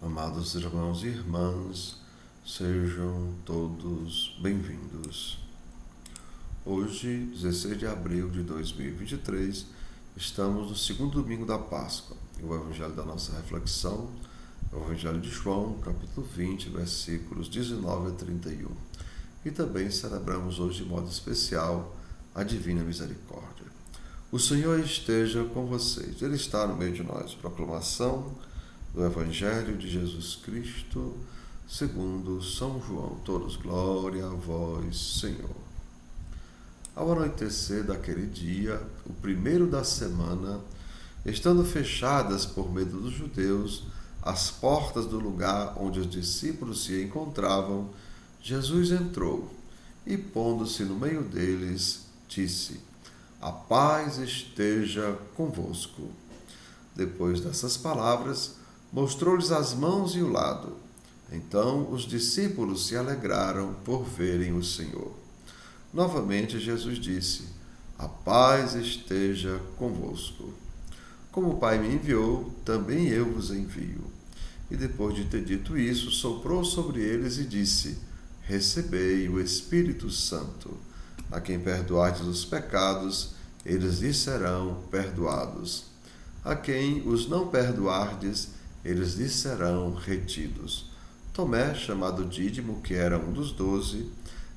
Amados irmãos e irmãs, sejam todos bem-vindos. Hoje, 16 de abril de 2023, estamos no segundo domingo da Páscoa. E o evangelho da nossa reflexão é o Evangelho de João, capítulo 20, versículos 19 a 31. E também celebramos hoje de modo especial a Divina Misericórdia. O Senhor esteja com vocês. Ele está no meio de nós. Proclamação do Evangelho de Jesus Cristo, segundo São João. Todos, glória a vós, Senhor. Ao anoitecer daquele dia, o primeiro da semana, estando fechadas por medo dos judeus as portas do lugar onde os discípulos se encontravam, Jesus entrou e, pondo-se no meio deles, disse: A paz esteja convosco. Depois dessas palavras, mostrou-lhes as mãos e o lado. Então os discípulos se alegraram por verem o Senhor. Novamente Jesus disse: A paz esteja convosco. Como o Pai me enviou, também eu vos envio. E depois de ter dito isso, soprou sobre eles e disse: Recebei o Espírito Santo. A quem perdoardes os pecados, eles lhes serão perdoados. A quem os não perdoardes, eles lhes serão retidos. Tomé, chamado Dídimo, que era um dos 12,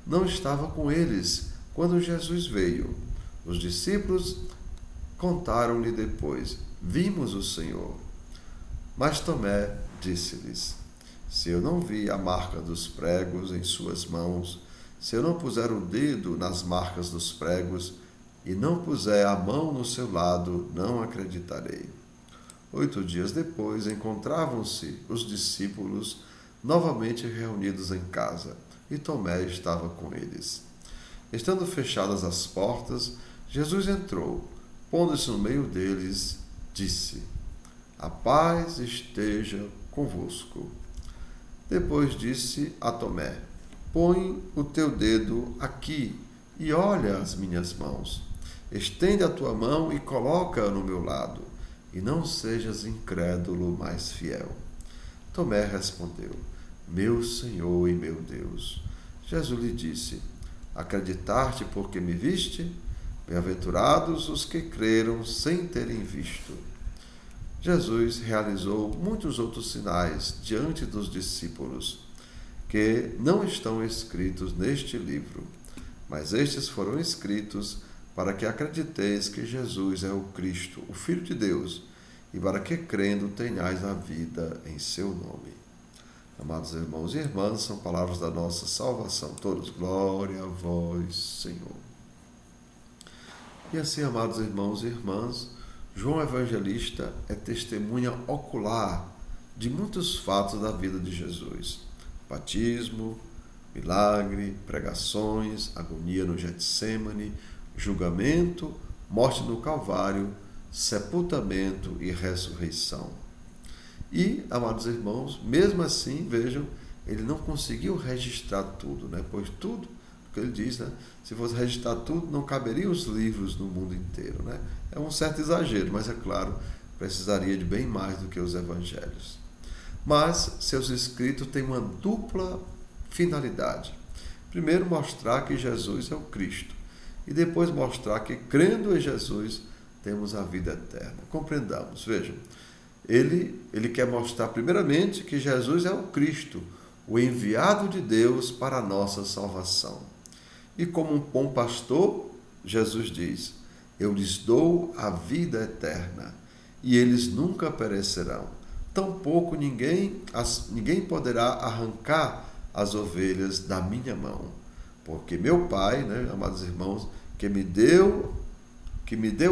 não estava com eles quando Jesus veio. Os discípulos contaram-lhe depois: Vimos o Senhor. Mas Tomé disse-lhes: Se eu não vi a marca dos pregos em suas mãos, se eu não puser o dedo nas marcas dos pregos e não puser a mão no seu lado, não acreditarei. 8 dias depois, encontravam-se os discípulos novamente reunidos em casa, e Tomé estava com eles. Estando fechadas as portas, Jesus entrou, pondo-se no meio deles, disse: A paz esteja convosco. Depois disse a Tomé: Põe o teu dedo aqui e olha as minhas mãos. Estende a tua mão e coloca-a no meu lado, e não sejas incrédulo, mas fiel. Tomé respondeu: Meu Senhor e meu Deus. Jesus lhe disse: Acreditaste porque me viste? Bem-aventurados os que creram sem terem visto. Jesus realizou muitos outros sinais diante dos discípulos, que não estão escritos neste livro, mas estes foram escritos para que acrediteis que Jesus é o Cristo, o Filho de Deus, e para que, crendo, tenhais a vida em seu nome. Amados irmãos e irmãs, são palavras da nossa salvação. Todos, glória a vós, Senhor. E assim, amados irmãos e irmãs, João Evangelista é testemunha ocular de muitos fatos da vida de Jesus. Batismo, milagre, pregações, agonia no Getsêmani, julgamento, morte no Calvário, sepultamento e ressurreição. E, amados irmãos, mesmo assim, vejam, ele não conseguiu registrar tudo, pois tudo, porque ele diz, se fosse registrar tudo, não caberiam os livros no mundo inteiro. É um certo exagero, mas é claro, precisaria de bem mais do que os evangelhos. Mas seus escritos têm uma dupla finalidade. Primeiro, mostrar que Jesus é o Cristo, e depois mostrar que, crendo em Jesus, temos a vida eterna. Compreendamos, vejam, ele quer mostrar primeiramente que Jesus é o Cristo, o enviado de Deus para a nossa salvação. E como um bom pastor, Jesus diz: Eu lhes dou a vida eterna, e eles nunca perecerão. Tampouco ninguém poderá arrancar as ovelhas da minha mão. Porque meu Pai, amados irmãos, que me deu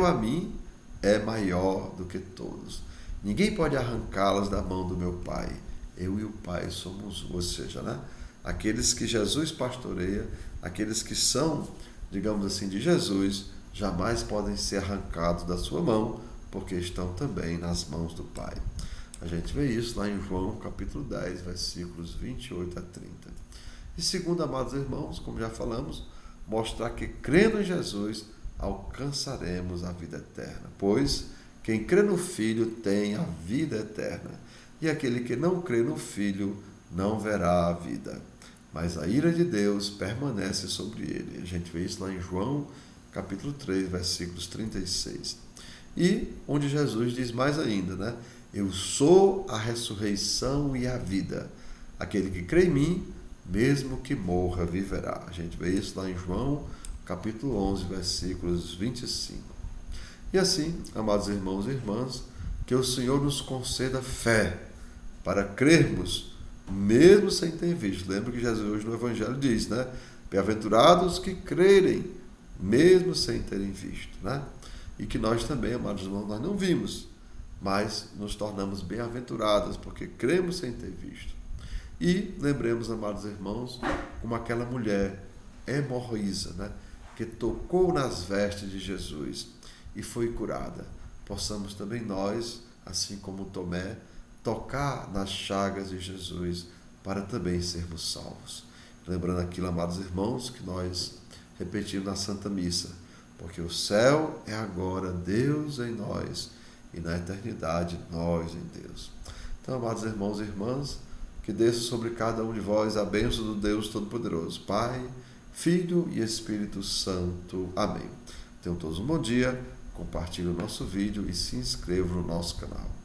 a mim, é maior do que todos. Ninguém pode arrancá-las da mão do meu Pai. Eu e o Pai somos um. Ou seja, aqueles que Jesus pastoreia, aqueles que são, digamos assim, de Jesus, jamais podem ser arrancados da sua mão, porque estão também nas mãos do Pai. A gente vê isso lá em João, capítulo 10, versículos 28 a 30. E segundo, amados irmãos, como já falamos, mostrar que, crendo em Jesus, alcançaremos a vida eterna. Pois quem crê no Filho tem a vida eterna. e aquele que não crê no Filho não verá a vida, mas a ira de Deus permanece sobre ele. A gente vê isso lá em João, capítulo 3, versículos 36. E onde Jesus diz mais ainda, né? Eu sou a ressurreição e a vida. Aquele que crê em mim, mesmo que morra, viverá. A gente vê isso lá em João, capítulo 11, versículos 25. E assim, amados irmãos e irmãs, que o Senhor nos conceda fé para crermos, mesmo sem ter visto. Lembra que Jesus hoje no Evangelho diz, né? Bem-aventurados que crerem, mesmo sem terem visto, né? E que nós também, amados irmãos, nós não vimos, mas nos tornamos bem-aventurados, porque cremos sem ter visto. E lembremos, amados irmãos, como aquela mulher hemorroísa, né? Que tocou nas vestes de Jesus e foi curada. Possamos também nós, assim como Tomé, tocar nas chagas de Jesus para também sermos salvos. Lembrando aquilo, amados irmãos, que nós repetimos na Santa Missa, porque o céu é agora Deus em nós e na eternidade nós em Deus. Então, amados irmãos e irmãs, que desça sobre cada um de vós a bênção do Deus Todo-Poderoso, Pai, Filho e Espírito Santo. Amém. Tenham todos um bom dia, compartilhe o nosso vídeo e se inscrevam no nosso canal.